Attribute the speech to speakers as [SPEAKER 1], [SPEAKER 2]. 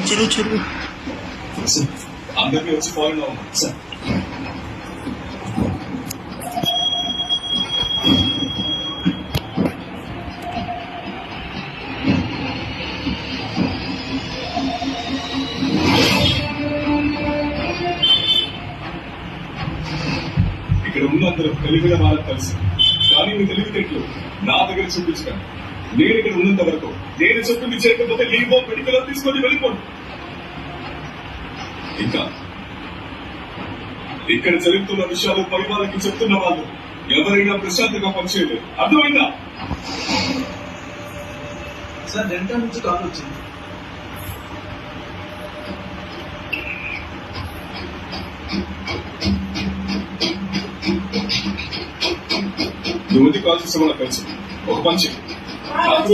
[SPEAKER 1] చెరువు
[SPEAKER 2] అందరికీ వచ్చి ఫాలో అవ్వం సార్. ఇక్కడ ఉన్న అందరూ తెలివిన వాళ్ళకి తెలుసు, కానీ మీ తెలివితేటలు నా దగ్గర చూపించకండి. నేను ఇక్కడ ఉన్నంత వరకు నేను చెప్పింది చేయకపోతే లీవో మెడికల్ తీసుకొని వెళ్ళిపోండి. ఇంకా ఇక్కడ జరుగుతున్న విషయాలు పై వాళ్ళకి చెప్తున్న వాళ్ళు ఎవరైనా ప్రశాంతంగా పనిచేయలేదు. అర్థమైందా?
[SPEAKER 3] సార్ డెంటల్ నుంచి కాల్ వచ్చింది.
[SPEAKER 2] నువ్వు కాల్ చేసే వాళ్ళకి తెలుసు. ఒక పంచి నాకు